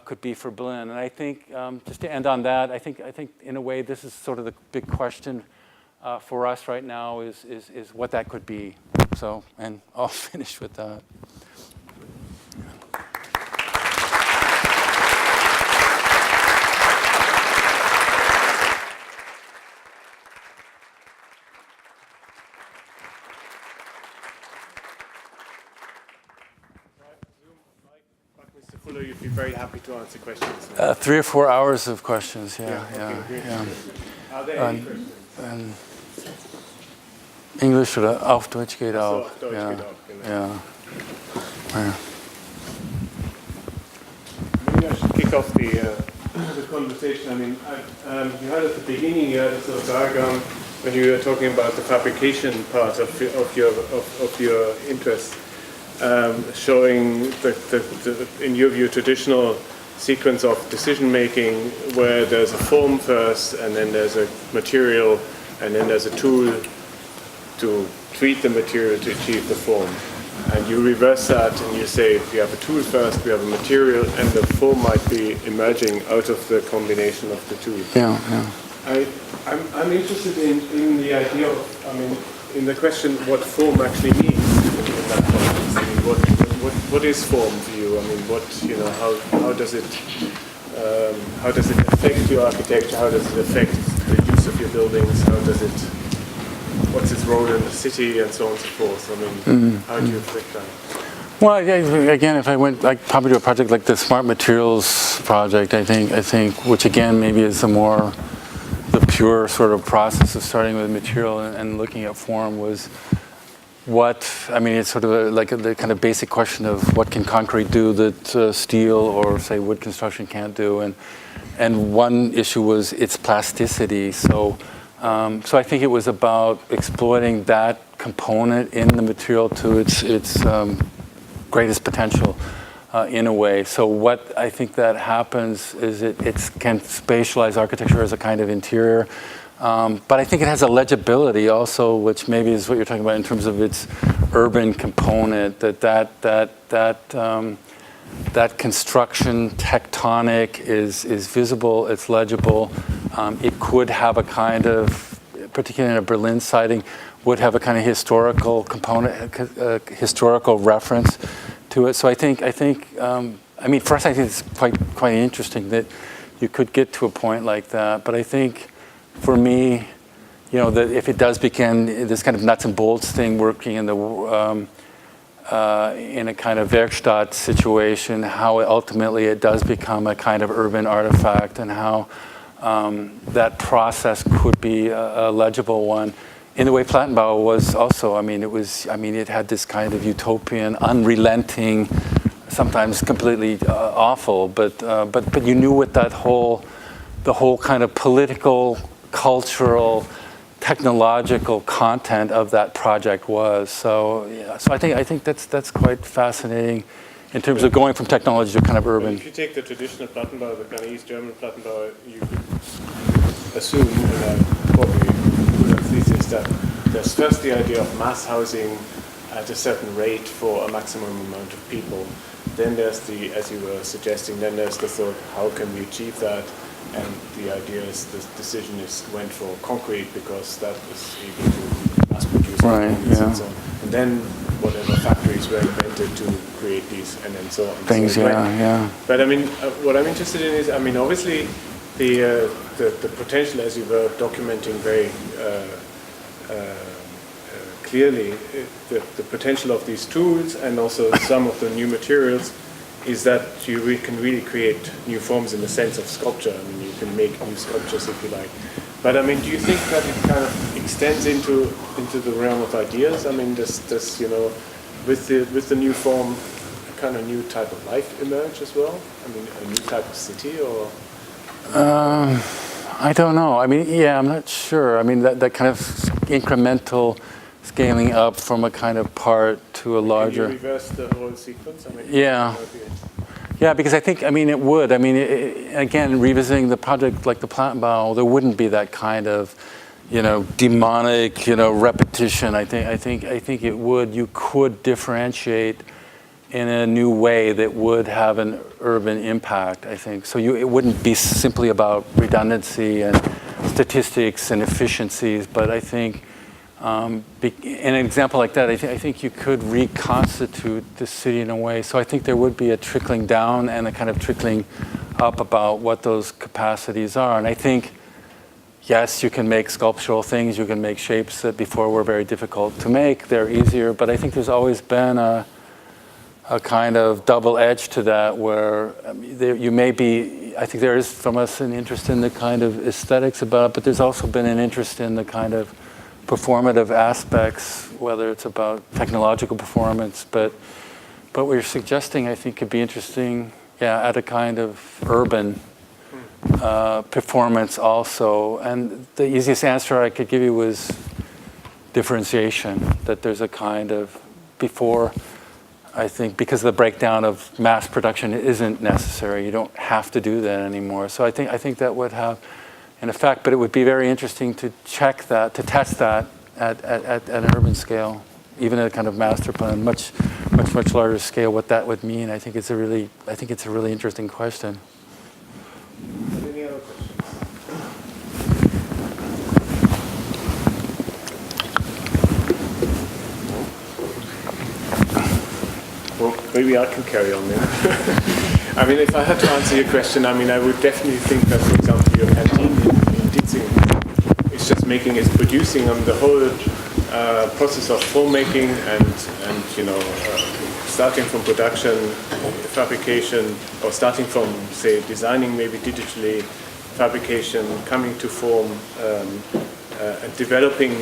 could be for Berlin. And I think, just to end on that, I think in a way this is sort of the big question for us right now is what that could be. So, and I'll finish with that. 'Fuller, you'd be very happy to answer questions. 3 or 4 hours of questions, yeah. Are there any questions? Englisch oder auf Deutsch geht auch. Auf Deutsch geht auch, genau. Ja. Maybe I should kick off the conversation. I mean, you had at the beginning, you had a sort of diagram when you were talking about the fabrication part of your interest, showing the, in your view, traditional sequence of decision making where there's a form first, and then there's a material, and then there's a tool to treat the material to achieve the form. And you reverse that and you say we have a tool first, we have a material, and the form might be emerging out of the combination of the two. Yeah. I'm interested in the idea of, I mean, in the question what form actually means in that context. I mean, what is form for you? I mean, how does it affect your architecture? How does it affect the use of your buildings? What's its role in the city, and so on and so forth? I mean, how do you affect that? Well, again, if I went probably to a project like the Smart Materials project, I think, which again maybe is the pure sort of process of starting with material and looking at form was it's sort of the kind of basic question of what can concrete do that steel or say wood construction can't do, and one issue was its plasticity. So I think it was about exploiting that component in the material to its greatest potential in a way. So what I think that happens is it can spatialize architecture as a kind of interior, but I think it has a legibility also, which maybe is what you're talking about in terms of its urban component. That construction tectonic is visible, it's legible. It could have a kind of, particularly in a Berlin siting, would have a kind of historical component, historical reference to it. So I think, I mean, for us, I think it's quite interesting that you could get to a point like that. But I think, for me, you know, that if it does become this kind of nuts and bolts thing, working in the in a kind of Werkstatt situation, how ultimately it does become a kind of urban artifact, and how that process could be a legible one. In the way Plattenbau was also, I mean, it had this kind of utopian, unrelenting, sometimes completely awful, but you knew what the whole kind of political, cultural, technological content of that project was. So yeah, so I think that's quite fascinating in terms of going from technology to kind of urban. If you take the traditional Plattenbau, the kind of East German Plattenbau, you could assume, and I probably would have thesis, that there's first the idea of mass housing at a certain rate for a maximum amount of people. Then there's the, as you were suggesting, then there's the thought, how can we achieve that? And the idea is, the decision went for concrete because that was able to mass produce and so on. And then whatever factories were invented to create these, and then so on. Things, so yeah. But I mean, what I'm interested in is, I mean, obviously, the potential, as you were documenting very clearly, the potential of these tools and also some of the new materials is that you can really create new forms in the sense of sculpture. I mean, you can make new sculptures if you like. But I mean, do you think that it kind of extends into the realm of ideas? I mean, does you know, with the new form, a kind of new type of life emerge as well? I mean, a new type of city, or? I don't know. I mean, yeah, I'm not sure. I mean, that kind of incremental scaling up from a kind of part to a larger. Can you reverse the whole sequence? I mean, yeah. Yeah, because I think, I mean, it would. I mean, again, revisiting the project like the Plattenbau, there wouldn't be that kind of, you know, demonic, you know, repetition. I think it would. You could differentiate in a new way that would have an urban impact, I think. So it wouldn't be simply about redundancy and statistics and efficiencies, but I think in an example like that, I think you could reconstitute the city in a way. So I think there would be a trickling down and a kind of trickling up about what those capacities are. And I think, yes, you can make sculptural things, you can make shapes that before were very difficult to make. They're easier, but I think there's always been a kind of double edge to that, where you may be, I think there is from us an interest in the kind of aesthetics about it, but there's also been an interest in the kind of performative aspects, whether it's about technological performance, but what you're suggesting, I think, could be interesting, yeah, at a kind of urban performance also. And the easiest answer I could give you was differentiation, that there's a kind of, before, I think, because the breakdown of mass production isn't necessary, you don't have to do that anymore. So I think that would have an effect, but it would be very interesting to check that, to test that at an urban scale, even at a kind of master plan, much larger scale, what that would mean. I think it's a really interesting question. Any other questions? Well, maybe I can carry on then. I mean, if I had to answer your question, I mean, I would definitely think that, for example, your canteen in Ditzingen is just producing the whole process of form making and you know, starting from production, fabrication, or starting from, say, designing maybe digitally, fabrication, coming to form, and developing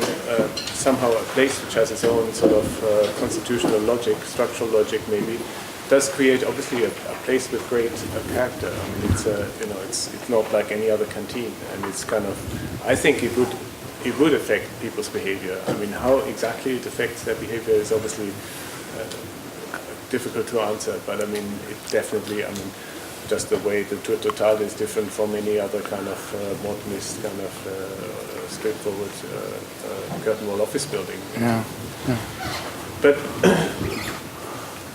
somehow a place which has its own sort of constitutional logic, structural logic maybe, does create obviously a place with great character. I mean, it's you know, it's not like any other canteen, and it's kind of, I think it would affect people's behavior. I mean, how exactly it affects their behavior is obviously difficult to answer, but I mean, it definitely, I mean, just the way the Tour Total is different from any other kind of modernist kind of straightforward curtain wall office building. Yeah. But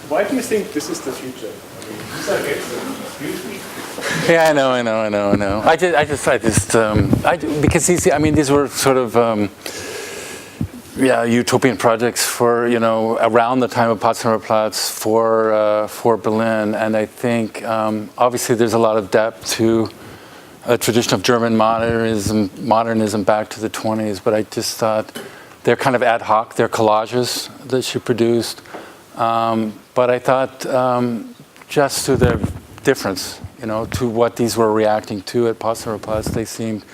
why do you think this is the future? I mean, these are excellent. Yeah, I know. Because these were sort of utopian projects for around the time of Potsdamer Platz for Berlin, and I think obviously there's a lot of depth to a tradition of German modernism back to the 20s. But I just thought they're kind of ad hoc. They're collages that she produced, but I thought just to the difference, to what these were reacting to at Potsdamer Platz, they seemed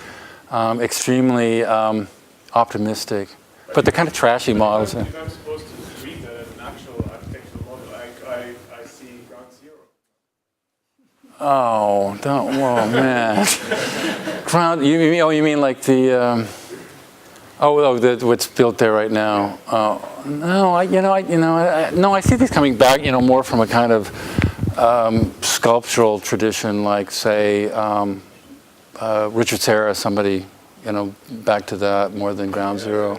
extremely optimistic. But they're kind of trashy models. If I'm supposed to read that as an actual architectural model, I see ground zero. Oh, man. Ground, you mean like the, what's built there right now. No, I see these coming back, more from a kind of sculptural tradition, like say, Richard Serra, somebody, back to that more than ground zero.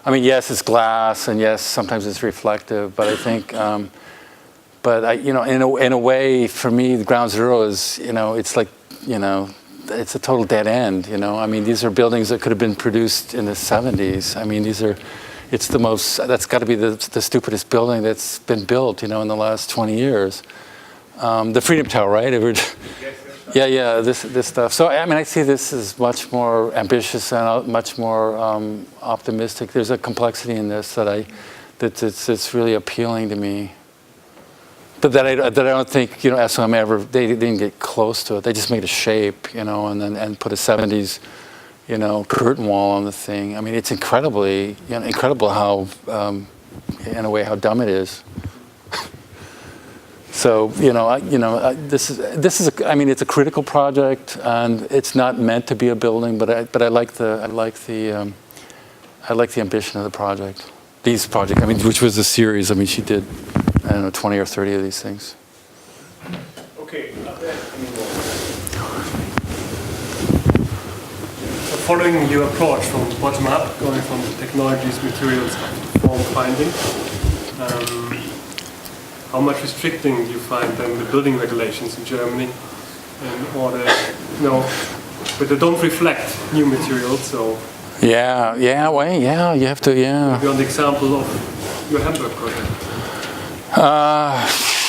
I mean, yes, it's glass, and yes, sometimes it's reflective, but I think, in a way, for me, the ground zero is, it's like, it's a total dead end, I mean, these are buildings that could have been produced in the 70s. I mean, that's got to be the stupidest building that's been built, in the last 20 years. The Freedom Tower, right? Yeah, this stuff. So I mean, I see this as much more ambitious and much more optimistic. There's a complexity in this that's really appealing to me. But that I don't think SOM they didn't get close to it. They just made a shape, and put a 70s curtain wall on the thing. I mean, it's incredible how in a way how dumb it is. So this is it's a critical project, and it's not meant to be a building, but I like the ambition of the project. These projects, which was a series. She did 20 or 30 of these things. Okay. So following your approach from bottom up, going from technologies, materials, form finding. How much restricting do you find then the building regulations in Germany in order, but they don't reflect new materials, so... you have to, Maybe on the example of your Hamburg project.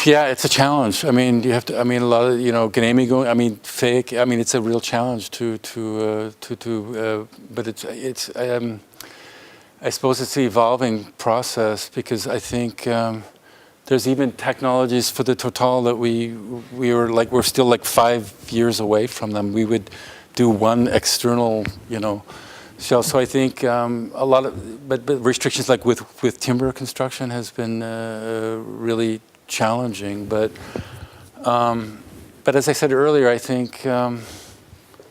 It's a challenge. You have to, a lot of, Genehmigung, fake, it's a real challenge but it's I suppose it's the evolving process, because I think, there's even technologies for the Total that we're still 5 years away from them. We would do one external, shell. So I think a lot of, but restrictions like with timber construction has been really challenging. But as I said earlier, I think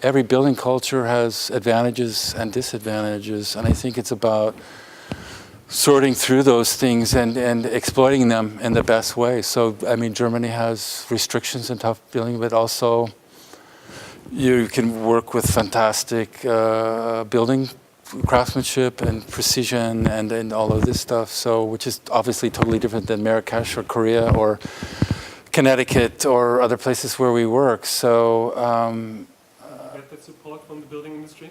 every building culture has advantages and disadvantages, and I think it's about sorting through those things and exploiting them in the best way. So, Germany has restrictions in tough building, but also you can work with fantastic building craftsmanship and precision and all of this stuff. So, which is obviously totally different than Marrakesh or Korea or Connecticut or other places where we work. So, get that support from the building industry?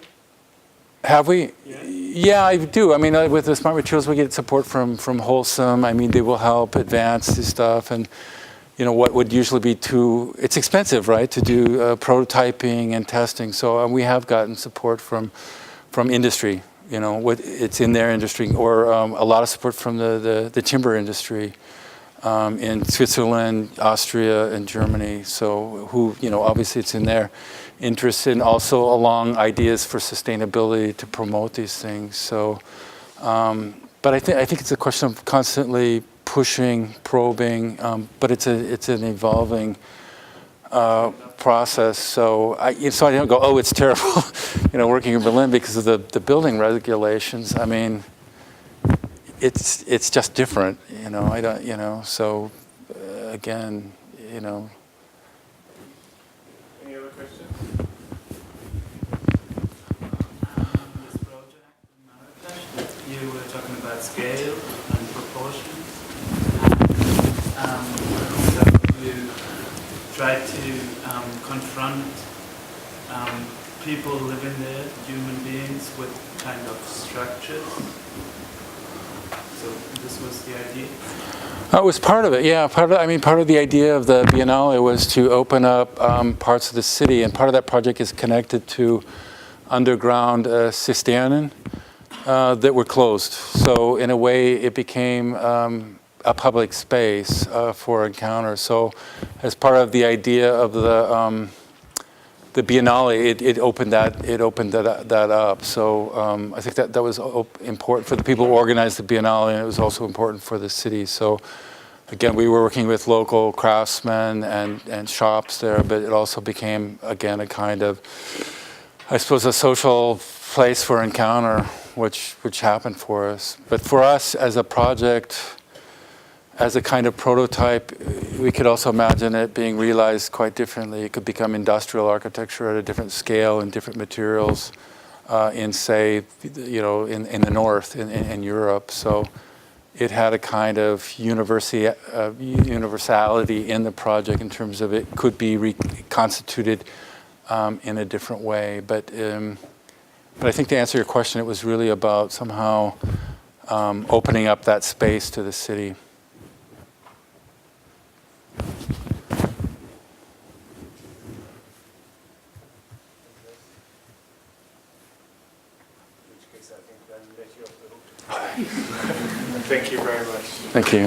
Have we? Yeah, I do. With the smart materials, we get support from Wholesome. They will help advance this stuff, and what would usually be it's expensive, right, to do prototyping and testing. So we have gotten support from industry. It's in their industry, or a lot of support from the timber industry in Switzerland, Austria, and Germany. So obviously it's in their interest, in also along ideas for sustainability to promote these things. So, but I think it's a question of constantly pushing, probing, but it's an evolving process. So I don't go, oh, it's terrible, working in Berlin because of the building regulations. It's just different, I don't, so again, Any other questions? This project in Marrakesh, you were talking about scale and proportions. So you tried to confront people living there, human beings, with kind of structures. So this was the idea? It was part of it, yeah. Part of the idea of the Biennale was to open up parts of the city, and part of that project is connected to underground cisternen that were closed. So in a way, it became a public space for Encounter. So as part of the idea of the Biennale, it opened that up. So I think that was important for the people who organized the Biennale, and it was also important for the city. So again, we were working with local craftsmen and shops there, but it also became, again, a kind of, I suppose, a social place for Encounter, which happened for us. But for us as a project, as a kind of prototype, we could also imagine it being realized quite differently. It could become industrial architecture at a different scale and different materials in, say, in the north, in Europe. So it had a kind of universality in the project in terms of it could be reconstituted in a different way. But I think to answer your question, it was really about somehow opening up that space to the city. Thank you very much. Thank you.